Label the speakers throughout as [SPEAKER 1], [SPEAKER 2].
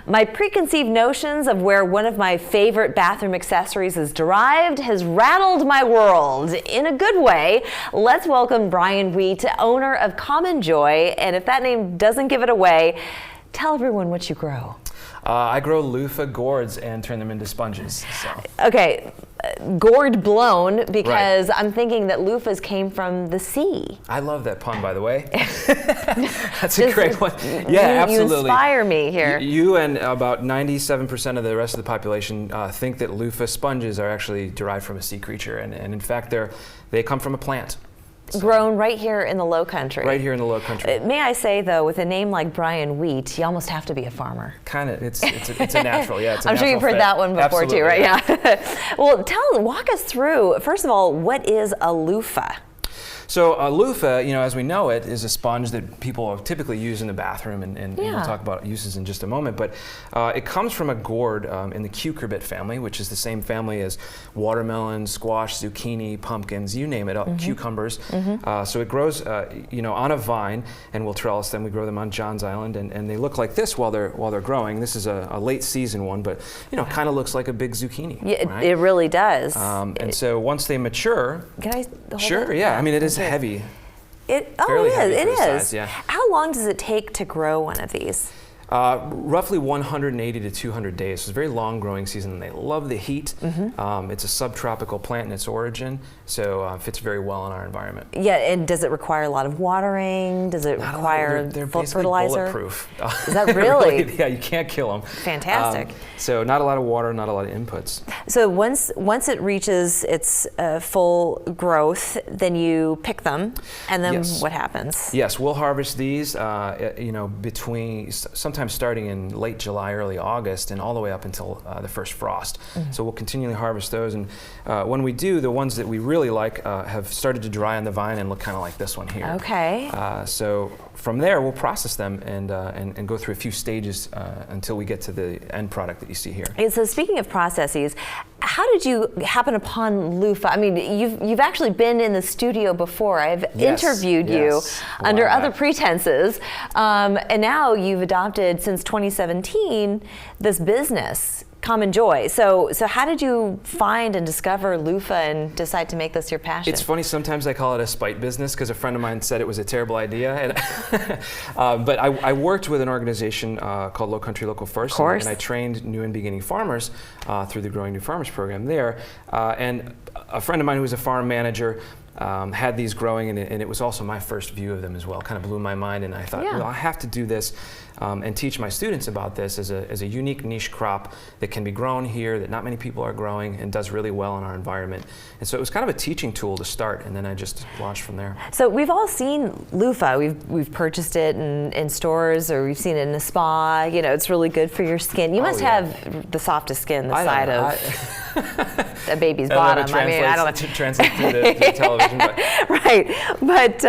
[SPEAKER 1] My preconceived notions of where one of my favorite bathroom accessories is derived has rattled my world in a good way. Let's welcome Brian Wheat, owner of Common Joy. And if that name doesn't give it away, tell everyone what you grow.
[SPEAKER 2] I grow Loofah gourds and turn them into sponges. So.
[SPEAKER 1] Okay, gourd blown, because I'm thinking that loofahs came from the sea.
[SPEAKER 2] I love that pun, by the way. That's a great one. Yeah, absolutely.
[SPEAKER 1] You inspire me here.
[SPEAKER 2] You and about 97% of the rest of the population think that loofah sponges are actually derived from a sea creature, and in fact they come from a plant. So.
[SPEAKER 1] Grown right here in the Lowcountry.
[SPEAKER 2] Right here in the Lowcountry.
[SPEAKER 1] May I say, though, with a name like Brian Wheat, you almost have to be a farmer.
[SPEAKER 2] Kind of. It's a natural. Yeah, it's a
[SPEAKER 1] I'm sure you've heard that one before.
[SPEAKER 2] Absolutely,
[SPEAKER 1] too, right? Yeah. Well, walk us through. First of all, what is a loofah?
[SPEAKER 2] So a loofah, as we know it, is a sponge that people typically use in the bathroom, and we'll talk about uses in just a moment. But it comes from a gourd in the cucurbit family, which is the same family as watermelon, squash, zucchini, pumpkins, you name it, cucumbers. So it grows, on a vine, and we'll trellis them. We grow them on John's Island, and they look like this while they're growing. This is a late season one, but kind of looks like a big zucchini.
[SPEAKER 1] Yeah,
[SPEAKER 2] right?
[SPEAKER 1] It really does.
[SPEAKER 2] And so once they mature,
[SPEAKER 1] can I hold
[SPEAKER 2] sure,
[SPEAKER 1] it?
[SPEAKER 2] yeah. I mean, it is heavy.
[SPEAKER 1] It is.
[SPEAKER 2] Size, yeah.
[SPEAKER 1] How long does it take to grow one of these?
[SPEAKER 2] Roughly 180 to 200 days. So it's a very long growing season, and they love the heat. It's a subtropical plant in its origin, so fits very well in our environment.
[SPEAKER 1] Yeah, and does it require a lot of watering? Does it require
[SPEAKER 2] they're
[SPEAKER 1] fertilizer?
[SPEAKER 2] Bulletproof.
[SPEAKER 1] Is that really?
[SPEAKER 2] Yeah, you can't kill them.
[SPEAKER 1] Fantastic.
[SPEAKER 2] So not a lot of water, not a lot of inputs.
[SPEAKER 1] So once it reaches its full growth, then you pick them, and then what happens?
[SPEAKER 2] Yes, we'll harvest these, between sometimes starting in late July, early August, and all the way up until the first frost. So we'll continually harvest those, and when we do, the ones that we really like have started to dry on the vine and look kind of like this one here.
[SPEAKER 1] Okay.
[SPEAKER 2] So from there, we'll process them and go through a few stages until we get to the end product that you see here.
[SPEAKER 1] And so speaking of processes, how did you happen upon Loofah? I mean, you've actually been in the studio before. I've interviewed you under other pretenses, and now you've adopted since 2017 this business, Common Joy. So how did you find and discover Loofah and decide to make this your passion?
[SPEAKER 2] It's funny, sometimes I call it a spite business because a friend of mine said it was a terrible idea. And but I worked with an organization called Lowcountry Local First, and I trained new and beginning farmers through the Growing New Farmers program there. And a friend of mine who was a farm manager had these growing, and it was also my first view of them as well. Kind of blew my mind, and I thought, well, I have to do this and teach my students about this as a unique niche crop that can be grown here, that not many people are growing, and does really well in our environment. And so it was kind of a teaching tool to start, and then I just launched from there.
[SPEAKER 1] So we've all seen Loofah. We've purchased it in stores, or we've seen it in a spa. It's really good for your skin. You must have the softest skin, the side of a baby's bottom. I mean, I don't know.
[SPEAKER 2] To translate through the television. But.
[SPEAKER 1] Right, but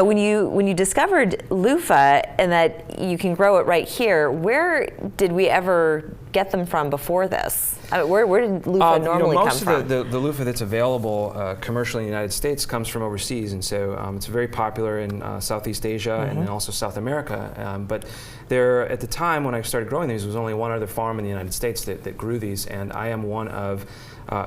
[SPEAKER 1] when you discovered Loofah and that you can grow it right here, where did we ever get them from before this? Where did Loofah normally come from?
[SPEAKER 2] Most of the Loofah that's available commercially in the United States comes from overseas, and so it's very popular in Southeast Asia and then also South America. But at the time when I started growing these, there was only one other farm in the United States that grew these, and I am one of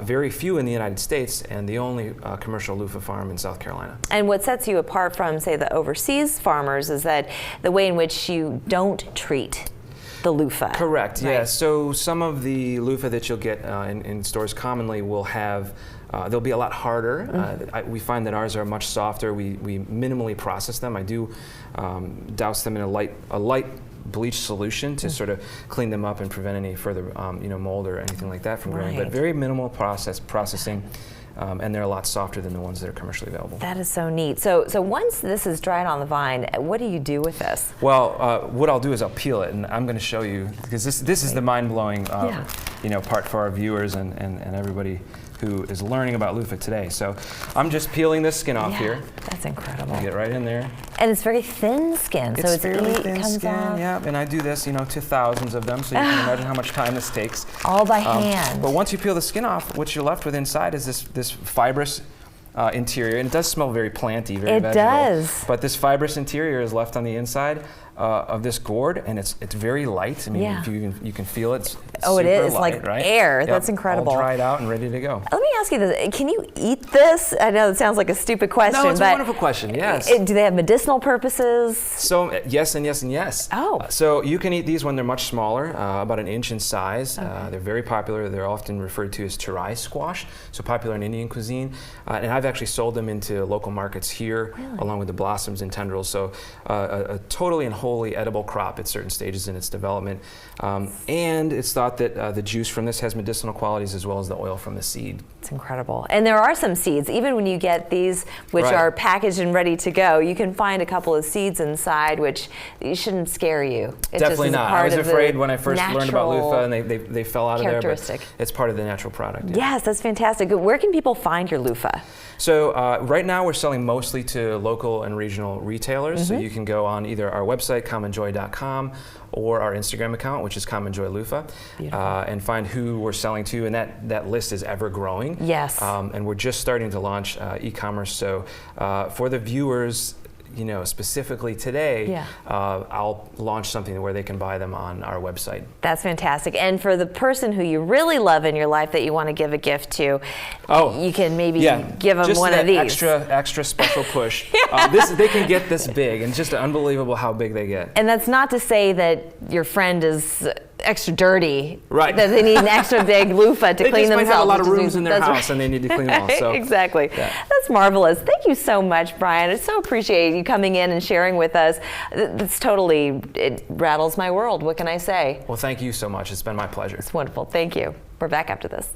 [SPEAKER 2] very few in the United States and the only commercial Loofah farm in South Carolina.
[SPEAKER 1] And what sets you apart from, say, the overseas farmers is that the way in which you don't treat the Loofah.
[SPEAKER 2] Correct, yeah. So some of the Loofah that you'll get in stores commonly will have they'll be a lot harder. We find that ours are much softer. We minimally process them. I do douse them in a light bleach solution to sort of clean them up and prevent any further mold or anything like that from growing. But very minimal processing. And they're a lot softer than the ones that are commercially available.
[SPEAKER 1] That is so neat. So once this is dried on the vine, what do you do with this?
[SPEAKER 2] Well, what I'll do is I'll peel it, and I'm going to show you, because this is the mind-blowing part for our viewers and everybody who is learning about Loofah today. So I'm just peeling this skin off here.
[SPEAKER 1] That's incredible.
[SPEAKER 2] I'll get right in there.
[SPEAKER 1] And it's very thin skin, so it's
[SPEAKER 2] fairly
[SPEAKER 1] really
[SPEAKER 2] thin skin, yeah. And I do this, to thousands of them, so you can imagine how much time this takes.
[SPEAKER 1] All by hand.
[SPEAKER 2] But once you peel the skin off, what you're left with inside is this fibrous interior, and it does smell very planty, very vegetable.
[SPEAKER 1] It does.
[SPEAKER 2] But this fibrous interior is left on the inside, of this gourd, and it's very light. I mean, if you can feel it. It's
[SPEAKER 1] oh, it is. It's
[SPEAKER 2] light,
[SPEAKER 1] like
[SPEAKER 2] right?
[SPEAKER 1] air.
[SPEAKER 2] Yep.
[SPEAKER 1] That's incredible.
[SPEAKER 2] All dried out and ready to go.
[SPEAKER 1] Let me ask you this. Can you eat this? I know it sounds like a stupid question.
[SPEAKER 2] No, it's a
[SPEAKER 1] but
[SPEAKER 2] wonderful question, yes.
[SPEAKER 1] Do they have medicinal purposes?
[SPEAKER 2] So yes and yes and yes.
[SPEAKER 1] Oh.
[SPEAKER 2] So you can eat these when they're much smaller, about an inch in size.
[SPEAKER 1] Okay.
[SPEAKER 2] They're very popular. They're often referred to as charai squash, so popular in Indian cuisine. And I've actually sold them into local markets here, along with the blossoms and tendrils. So a totally and wholly edible crop at certain stages in its development. And it's thought that the juice from this has medicinal qualities as well as the oil from the seed.
[SPEAKER 1] It's incredible. And there are some seeds, even when you get these, which are packaged and ready to go, you can find a couple of seeds inside, which shouldn't scare you. It
[SPEAKER 2] Definitely not. I was afraid when I first learned about Loofah and they fell out of there, but it's part of the natural product. Yeah.
[SPEAKER 1] Yes, that's fantastic. Where can people find your Loofah?
[SPEAKER 2] So right now we're selling mostly to local and regional retailers. So you can go on either our website, commonjoy.com, or our Instagram account, which is commonjoyloofah, and find who we're selling to. And that list is ever growing.
[SPEAKER 1] Yes.
[SPEAKER 2] And we're just starting to launch e-commerce. So for the viewers, specifically today, I'll launch something where they can buy them on our website.
[SPEAKER 1] That's fantastic. And for the person who you really love in your life that you want to give a gift to, you can maybe give them
[SPEAKER 2] just
[SPEAKER 1] one of these.
[SPEAKER 2] Extra special push. They can get this big, and it's just unbelievable how big they get.
[SPEAKER 1] And that's not to say that your friend is extra dirty,
[SPEAKER 2] right?
[SPEAKER 1] That they need an extra big loofah to clean themselves.
[SPEAKER 2] They might have a lot of rooms in their house, and they need to clean them all. So.
[SPEAKER 1] Exactly. That's marvelous. Thank you so much, Brian. I so appreciate you coming in and sharing with us. It rattles my world. What can I say?
[SPEAKER 2] Well, thank you so much. It's been my pleasure.
[SPEAKER 1] It's wonderful. Thank you. We're back after this.